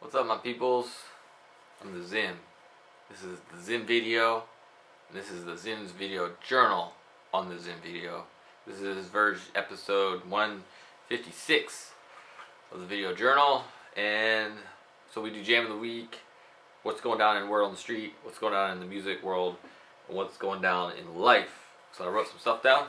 What's up, my peoples? I'm the Zim. This is the Zim video. And this is the Zim's video journal on the Zim video. This is VJ episode 156 of the video journal. And so we do Jam of the Week, what's going down in the world on the street, what's going on in the music world, and what's going down in life. So I wrote some stuff down.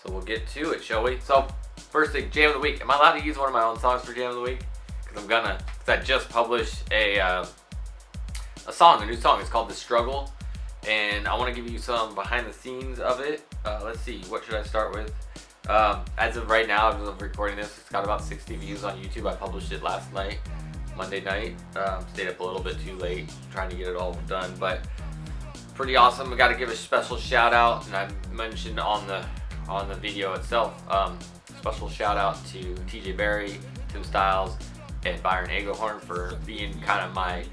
So we'll get to it, shall we? So first thing, Jam of the Week. Am I allowed to use one of my own songs for Jam of the Week? Because I'm gonna. Because I just published a new song. It's called The Struggle, and I want to give you some behind the scenes of it. Let's see, what should I start with? As of right now, as I'm recording this, it's got about 60 views on YouTube. I published it last night, Monday night. Stayed up a little bit too late trying to get it all done, but pretty awesome. I got to give a special shout out, and I mentioned on the video itself. Special shout out to TJ Berry, Tim Styles, and Byron Egelhorn for being kind of my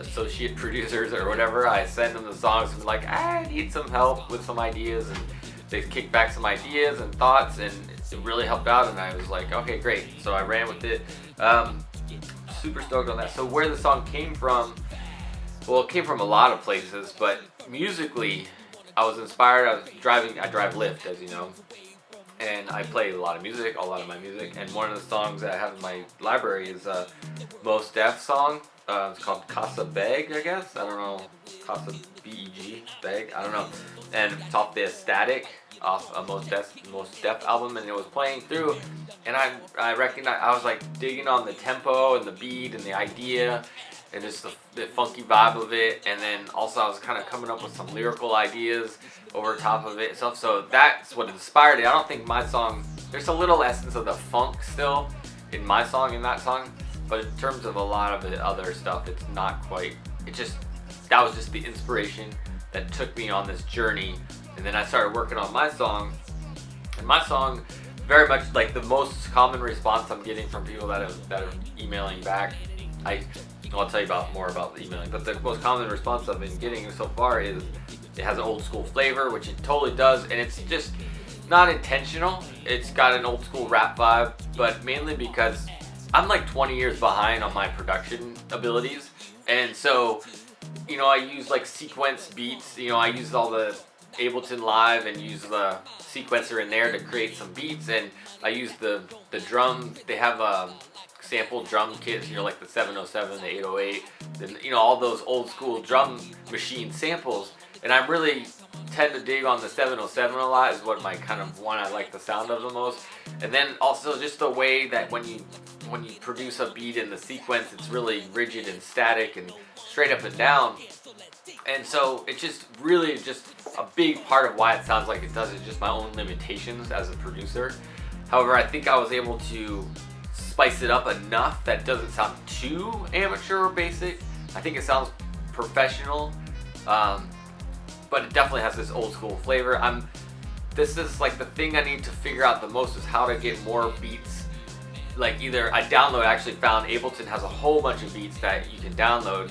associate producers or whatever. I send them the songs and be like, I need some help with some ideas, and they kick back some ideas and thoughts, and it really helped out, and I was like, okay, great. So I ran with it. Super stoked on that. So where the song came from, well, it came from a lot of places, but musically I was inspired. I drive Lyft, as you know, and I play a lot of my music, and one of the songs that I have in my library is a Mos Def song. It's called Casa Beg, I guess. I don't know. Casa B-E-G, Beg, I don't know. And it's off the Static, off a Mos Def album, and it was playing through, and I recognized, I was like digging on the tempo and the beat and the idea, and just the funky vibe of it, and then also I was kind of coming up with some lyrical ideas over top of it and stuff, so that's what inspired it. I don't think my song, there's a little essence of the funk still in my song, in that song, but in terms of a lot of the other stuff, it's not quite, that was just the inspiration that took me on this journey, and then I started working on my song, and my song, very much like the most common response I'm getting from people that are emailing back, I'll tell you more about the emailing, but the most common response I've been getting so far is it has an old school flavor, which it totally does, and it's just not intentional. It's got an old school rap vibe, but mainly because I'm like 20 years behind on my production abilities, and so, you know, I use like sequence beats. You know, I use all the Ableton Live and use the sequencer in there to create some beats, and I use the drum. They have sample drum kits, you know, like the 707, the 808, then, you know, all those old school drum machine samples, and I really tend to dig on the 707 a lot, is what my kind of one I like the sound of the most. And then also just the way that when you produce a beat in the sequence, it's really rigid and static and straight up and down, and so it's just really just a big part of why it sounds like it does. It's just my own limitations as a producer. However, I think I was able to spice it up enough that doesn't sound too amateur or basic. I think it sounds professional, but it definitely has this old school flavor. This is like the thing I need to figure out the most, is how to get more beats. Like, either I actually found Ableton has a whole bunch of beats that you can download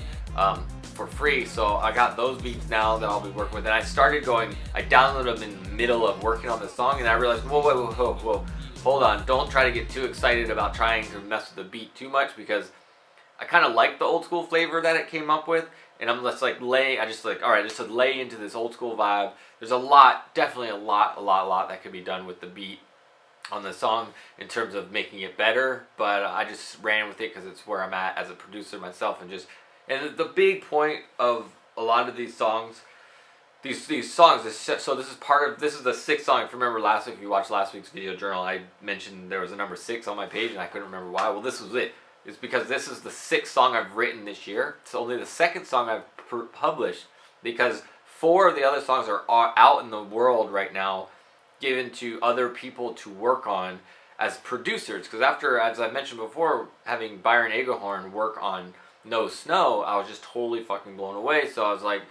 for free, so I got those beats now that I'll be working with. And I downloaded them in the middle of working on this song, and I realized, whoa, hold on, don't try to get too excited about trying to mess with the beat too much, because I kind of like the old school flavor that it came up with, and I'm just like just to lay into this old school vibe. There's definitely a lot that could be done with the beat on the song in terms of making it better, but I just ran with it because it's where I'm at as a producer myself, and the big point of a lot of these songs, these songs, so this is the sixth song. If you remember last week, if you watched last week's video journal, I mentioned there was a number 6 on my page, and I couldn't remember why. Well, this was it. It's because this is the 6th song I've written this year. It's only the 2nd song I've published, because 4 of the other songs are out in the world right now, given to other people to work on as producers. Because after, as I mentioned before, having Byron Egelhorn work on No Snow, I was just totally fucking blown away. So I was like,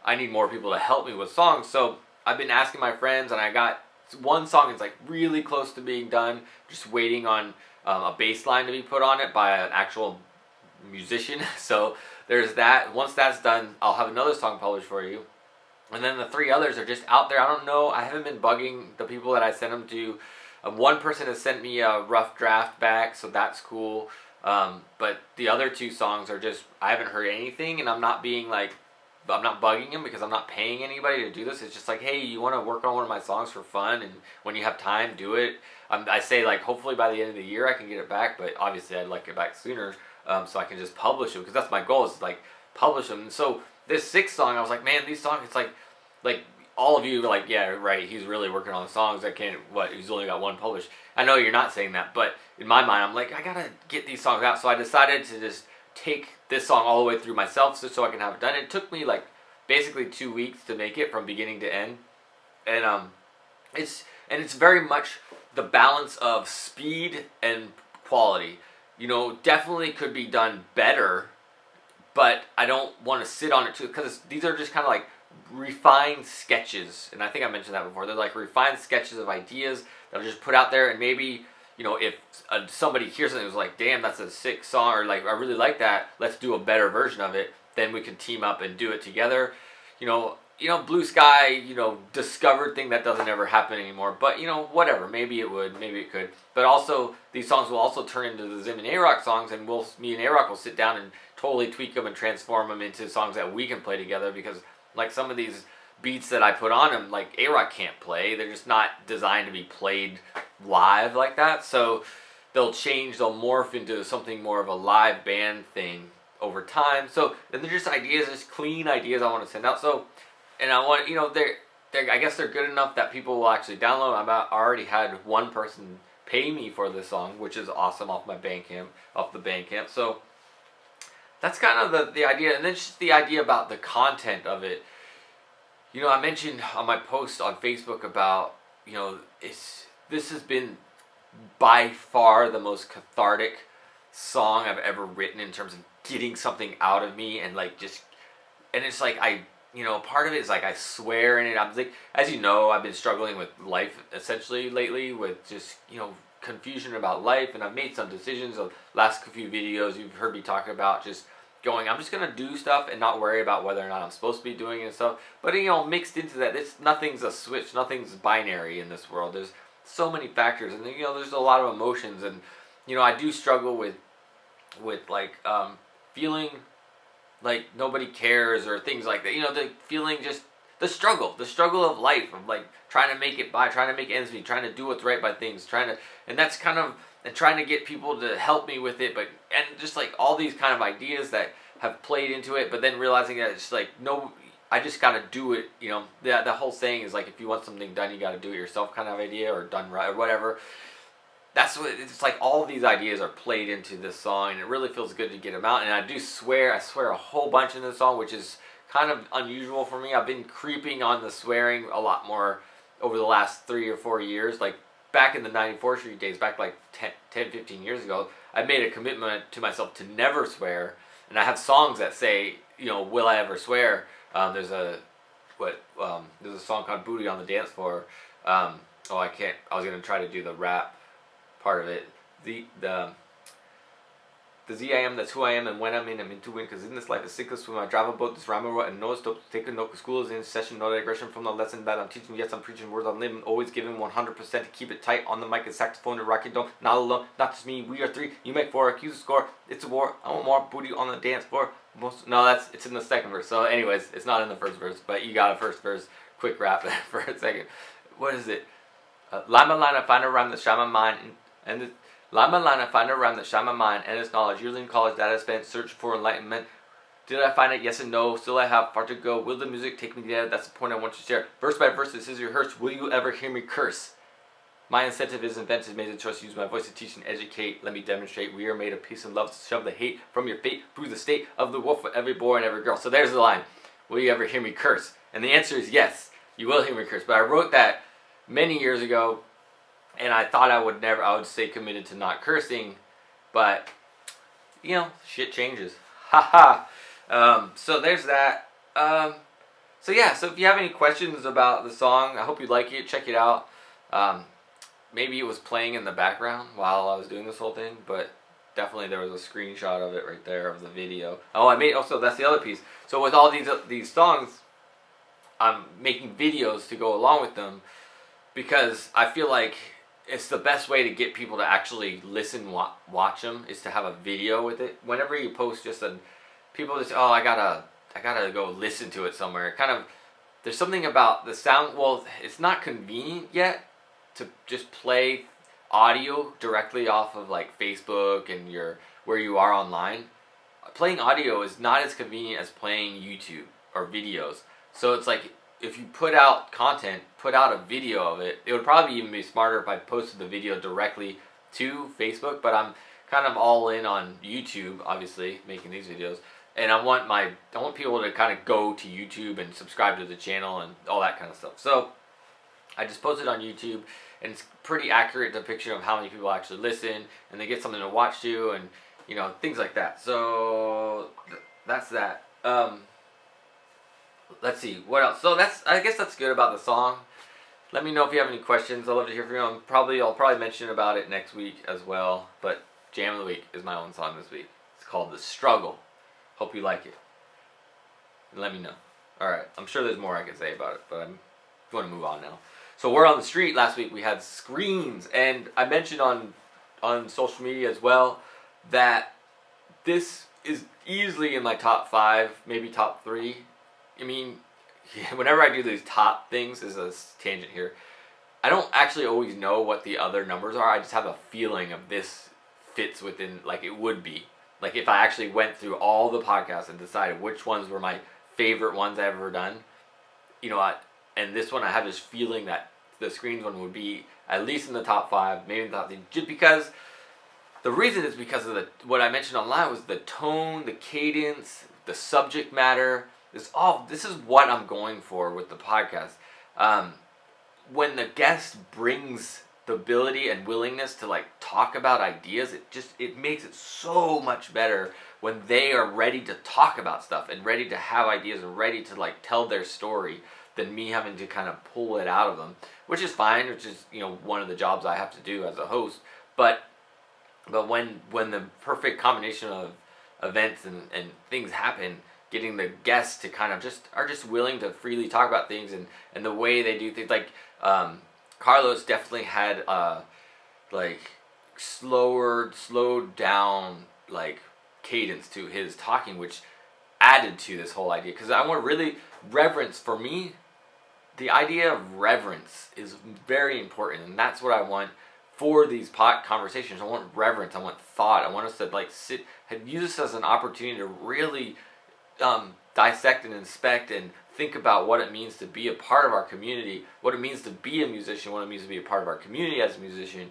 I need more people to help me with songs. So I've been asking my friends, and I got one song that's like really close to being done, just waiting on a bass line to be put on it by an actual musician. So there's that. Once that's done, I'll have another song published for you. And then the 3 others are just out there. I don't know. I haven't been bugging the people that I sent them to. One person has sent me a rough draft back, so that's cool. But the other two songs are just, I haven't heard anything, and I'm not bugging him because I'm not paying anybody to do this. It's just like, hey, you want to work on one of my songs for fun, and when you have time, do it. I say, like, hopefully by the end of the year I can get it back, but obviously I'd like it back sooner, so I can just publish them, because that's my goal, is to, like, publish them. And so this sixth song, I was like, man, these songs, it's like all of you are like, yeah, right, he's really working on songs. He's only got one published. I know you're not saying that, but in my mind, I'm like, I gotta get these songs out. So I decided to just take this song all the way through myself so I can have it done. It took me like basically 2 weeks to make it from beginning to end. And it's very much the balance of speed and quality. You know, definitely could be done better, but I don't want to sit on it too, because these are just kind of like refined sketches, and I think I mentioned that before. They're like refined sketches of ideas that I'll just put out there, and maybe, you know, if somebody hears something and was like, damn, that's a sick song, or like, I really like that, let's do a better version of it, then we can team up and do it together. You know, Blue Sky, you know, discovered thing that doesn't ever happen anymore, but, you know, whatever, maybe it would, maybe it could. But also, these songs will also turn into the Zim and Arock songs, and me and Arock will sit down and totally tweak them and transform them into songs that we can play together, because like some of these beats that I put on them, like Arock can't play. They're just not designed to be played live like that. So they'll morph into something more of a live band thing over time. So they're just ideas, just clean ideas I want to send out. So, and I want, you know, I guess they're good enough that people will actually download. I already had one person pay me for this song, which is awesome, off the Bandcamp. So that's kind of the idea, and then just the idea about the content of it. You know, I mentioned on my post on Facebook about, you know, this has been by far the most cathartic song I've ever written in terms of getting something out of me, and like and it's like part of it is like I swear in it. I'm like, as you know, I've been struggling with life essentially lately, with just, you know, confusion about life, and I've made some decisions. The last few videos you've heard me talk about just going, I'm just gonna do stuff and not worry about whether or not I'm supposed to be doing it and stuff. But, you know, mixed into that, nothing's a switch, nothing's binary in this world. There's so many factors, and, you know, there's a lot of emotions, and, you know, I do struggle with like feeling like nobody cares, or things like that. You know, the feeling, just the struggle of life, of like trying to make it by, trying to make ends meet, trying to do what's right by things, and that's kind of, and trying to get people to help me with it, and just like all these kind of ideas that have played into it, but then realizing that it's like, no, I just gotta do it, you know. The whole saying is like, if you want something done, you gotta do it yourself kind of idea, or done right, or whatever. That's what, it's like all these ideas are played into this song, and it really feels good to get them out. And I swear a whole bunch in this song, which is kind of unusual for me. I've been creeping on the swearing a lot more over the last 3 or 4 years. Like, back in the 94th Street days, back like 10, 15 years ago, I made a commitment to myself to never swear. And I have songs that say, you know, will I ever swear? There's a song called Booty on the Dance Floor. I was going to try to do the rap part of it. The Z I am, that's who I am, and when I'm into win, because in this life is sink or swim. I drive a boat, this rhyme or what, and no stop, take a note, because school is in session, no digression from the lesson that I'm teaching. Yes, I'm preaching words I'm living, always giving 100% to keep it tight on the mic and saxophone to rock it dome. Not alone, not just me, we are three, you make four, accuse a score, it's a war, I want more booty on the dance floor. It's in the second verse. So anyways, it's not in the first verse, but you got a first verse, quick rap for a second. What is it? Line by line, I find a rhyme that shine my mind, line by line, I find a rhyme that shine my mind and its knowledge. Yearly in college that I spent searching for enlightenment. Did I find it? Yes and no. Still I have far to go. Will the music take me there? That's the point I want to share. Verse by verse, this is rehearsed. Will you ever hear me curse? My incentive is invented, made the choice to use my voice to teach and educate. Let me demonstrate. We are made of peace and love. Shove the hate from your fate. Prove the state of the wolf for every boy and every girl. So there's the line. Will you ever hear me curse? And the answer is yes. You will hear me curse. But I wrote that many years ago, and I thought I would stay committed to not cursing, but, you know, shit changes. Haha. So there's that. So if you have any questions about the song, I hope you like it. Check it out. Maybe it was playing in the background while I was doing this whole thing, but definitely there was a screenshot of it right there of the video. That's the other piece. So with all these songs, I'm making videos to go along with them, because I feel like it's the best way to get people to actually listen, watch them, is to have a video with it. Whenever you post people just, oh, I gotta go listen to it somewhere. It kind of, there's something about the sound. Well, it's not convenient yet to just play audio directly off of like Facebook and where you are online. Playing audio is not as convenient as playing YouTube or videos. So it's like, if you put out content, put out a video of it. It would probably even be smarter if I posted the video directly to Facebook, but I'm kind of all in on YouTube, obviously, making these videos. And I want people to kind of go to YouTube and subscribe to the channel and all that kind of stuff. So I just posted on YouTube, and it's pretty accurate depiction of how many people actually listen, and they get something to watch too, and things like that. So that's that. Let's see what else. So I guess that's good about the song. Let me know if you have any questions. I'd love to hear from you. I'll probably mention about it next week as well. But Jam of the Week is my own song this week. It's called The Struggle. Hope you like it. And let me know. Alright, I'm sure there's more I could say about it, but I'm going to move on now. So Word on the Street last week, we had screens, and I mentioned on social media as well that this is easily in my top 5, maybe top 3. I mean, whenever I do these top things, as a tangent here, I don't actually always know what the other numbers are. I just have a feeling of this fits within, like it would be. Like if I actually went through all the podcasts and decided which ones were my favorite ones I've ever done, and this one I have this feeling that the screens one would be at least in the top 5, maybe in the top 3, just because. The reason is because of what I mentioned online was the tone, the cadence, the subject matter. This is what I'm going for with the podcast. When the guest brings the ability and willingness to like talk about ideas, it makes it so much better when they are ready to talk about stuff and ready to have ideas and ready to like tell their story, than me having to kind of pull it out of them, which is fine, which is one of the jobs I have to do as a host. But when the perfect combination of events and things happen, getting the guests to kind of are just willing to freely talk about things and the way they do things. Like Carlos definitely had like slowed down like cadence to his talking, which added to this whole idea. Because I want really reverence. For me, the idea of reverence is very important, and that's what I want for these conversations. I want reverence. I want thought. I want us to like sit and use this as an opportunity to really dissect and inspect and think about what it means to be a part of our community, what it means to be a musician, what it means to be a part of our community as a musician,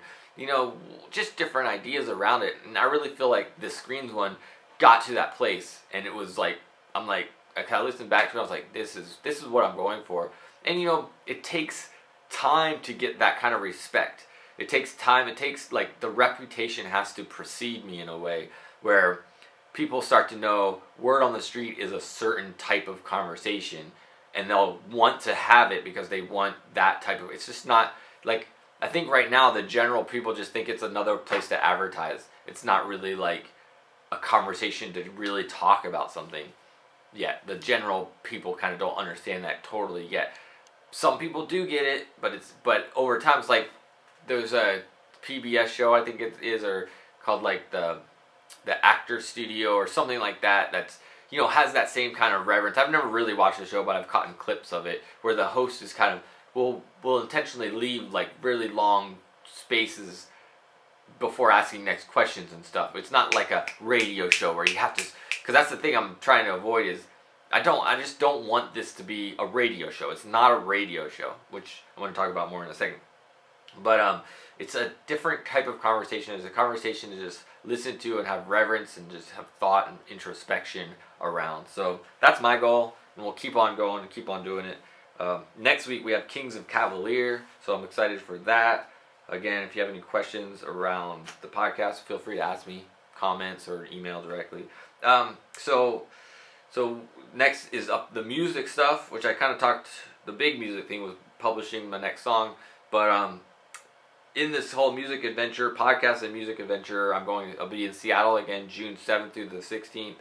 just different ideas around it. And I really feel like this screens one got to that place, and it was like, I kind of listened back to it, I was like, this is what I'm going for. And it takes time to get that kind of respect. It takes time. It takes like the reputation has to precede me in a way where people start to know word on the street is a certain type of conversation, and they'll want to have it because they want that type of. It's just not like, I think right now the general people just think it's another place to advertise. It's not really like a conversation to really talk about something yet. The general people kind of don't understand that totally yet. Some people do get it, but over time it's like there's a PBS show, I think it is, or called like the Actor Studio or something like that, that's has that same kind of reverence. I've never really watched the show, but I've caught in clips of it where the host is kind of will intentionally leave like really long spaces before asking next questions and stuff. It's not like a radio show where you have to, because that's the thing I'm trying to avoid is I just don't want this to be a radio show. It's not a radio show, which I'm going to talk about more in a second. But it's a different type of conversation. It's a conversation to just listen to and have reverence and just have thought and introspection around. So that's my goal, and we'll keep on going and keep on doing it. Next week we have Kings of Cavalier, so I'm excited for that. Again, if you have any questions around the podcast, feel free to ask me, comments or email directly. So next is up the music stuff, which I kind of talked. The big music thing was publishing my next song, but in this whole music adventure, podcast and music adventure, I'll be in Seattle again, June 7th through the 16th.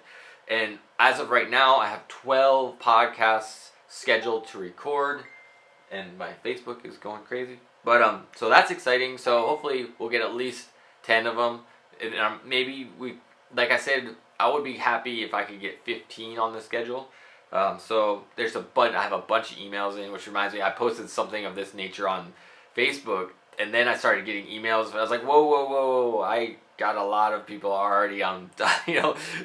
And as of right now, I have 12 podcasts scheduled to record. And my Facebook is going crazy. But so that's exciting. So hopefully we'll get at least 10 of them. And maybe like I said, I would be happy if I could get 15 on the schedule. So there's I have a bunch of emails in, which reminds me, I posted something of this nature on Facebook, and then I started getting emails, and I was like, whoa, I got a lot of people already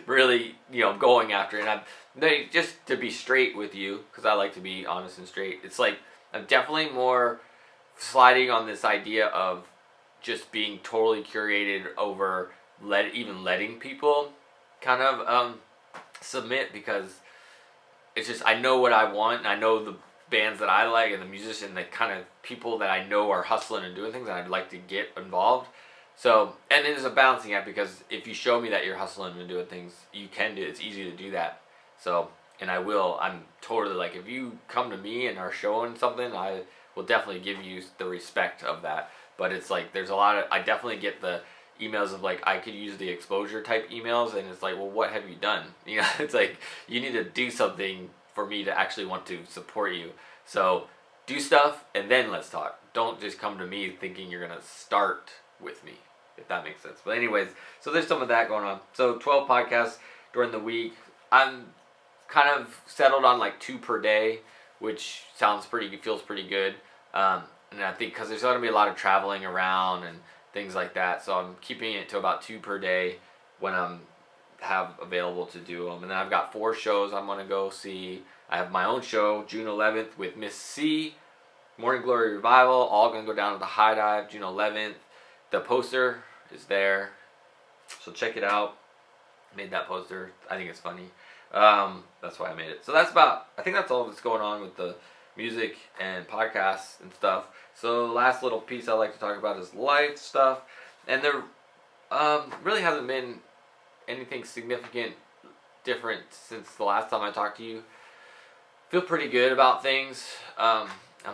really, going after it. And just to be straight with you, because I like to be honest and straight, it's like, I'm definitely more sliding on this idea of just being totally curated over even letting people kind of submit, because it's just, I know what I want, and I know the bands that I like and the musicians, the kind of people that I know are hustling and doing things, and I'd like to get involved. So, and it is a balancing act, because if you show me that you're hustling and doing things, you can do it. It's easy to do that. So, and I will. I'm totally like, if you come to me and are showing something, I will definitely give you the respect of that. But it's like, there's a lot of, I definitely get the emails of like, I could use the exposure type emails, and it's like, well, what have you done? It's like, you need to do something for me to actually want to support you. So do stuff and then let's talk. Don't just come to me thinking you're gonna start with me, if that makes sense. But anyways, so there's some of that going on. So 12 podcasts during the week. I'm kind of settled on like 2 per day, which feels pretty good. And I think because there's going to be a lot of traveling around and things like that, so I'm keeping it to about 2 per day when I'm have available to do them. And then I've got 4 shows I'm going to go see. I have my own show June 11th with Miss C, Morning Glory Revival, all going to go down to the High Dive June 11th. The poster is there, so check it out. Made that poster. I think it's funny. That's why I made it. So I think that's all that's going on with the music and podcasts and stuff. So the last little piece I like to talk about is life stuff. And there really hasn't been anything significant different since the last time I talked to you. Feel pretty good about things. I'm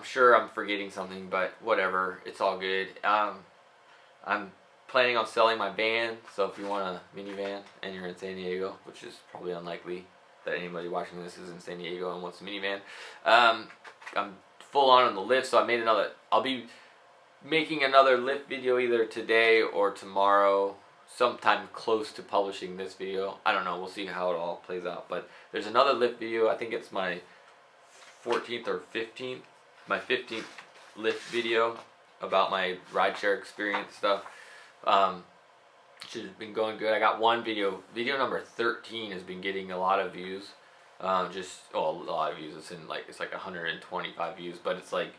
sure I'm forgetting something, but whatever. It's all good. I'm planning on selling my van, so if you want a minivan and you're in San Diego, which is probably unlikely that anybody watching this is in San Diego and wants a minivan, I'm full on the lift, so I'll be making another lift video either today or tomorrow, sometime close to publishing this video. I don't know, we'll see how it all plays out, but there's another lift video. I think it's my 14th or 15th, my 15th lift video about my rideshare experience stuff, which has been going good. I got one video number 13 has been getting a lot of views, a lot of views. It's like 125 views, but it's like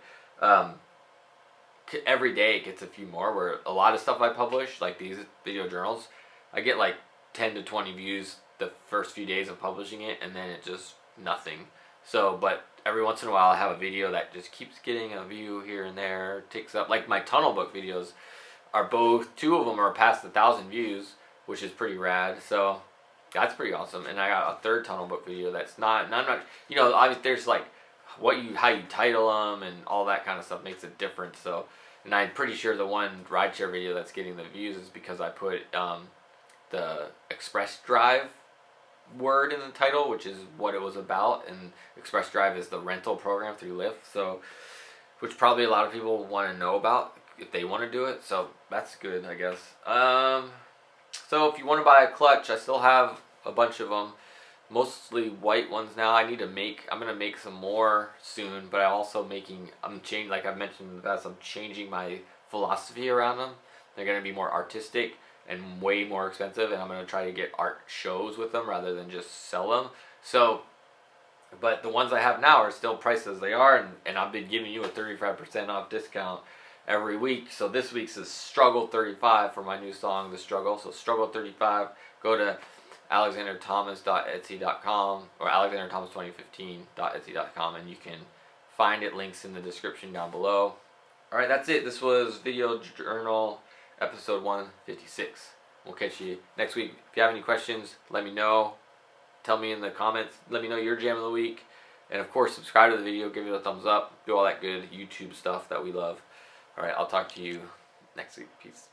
every day it gets a few more. Where a lot of stuff I publish, like these video journals, I get like 10 to 20 views the first few days of publishing it, and then it just nothing. So, but every once in a while I have a video that just keeps getting a view here and there, ticks up. Like my tunnel book videos are both, 2 of them are past 1,000 views, which is pretty rad. So that's pretty awesome. And I got a third tunnel book video that's not, and I'm not, there's like how you title them and all that kind of stuff makes a difference. So, and I'm pretty sure the one rideshare video that's getting the views is because I put the Express Drive word in the title, which is what it was about, and Express Drive is the rental program through Lyft, so which probably a lot of people want to know about if they want to do it, so that's good, I guess. So if you want to buy a clutch, I still have a bunch of them, mostly white ones now. I'm gonna make some more soon, but like I've mentioned in the past, I'm changing my philosophy around them. They're gonna be more artistic and way more expensive, and I'm going to try to get art shows with them rather than just sell them. So, but the ones I have now are still priced as they are, and I've been giving you a 35% off discount every week. So this week's is Struggle 35 for my new song, The Struggle. So Struggle 35, go to alexanderthomas.etsy.com or alexanderthomas2015.etsy.com, and you can find it, links in the description down below. Alright, that's it. This was Video Journal Episode 156. We'll catch you next week. If you have any questions, let me know. Tell me in the comments. Let me know your jam of the week. And of course, subscribe to the video. Give it a thumbs up. Do all that good YouTube stuff that we love. Alright, I'll talk to you next week. Peace.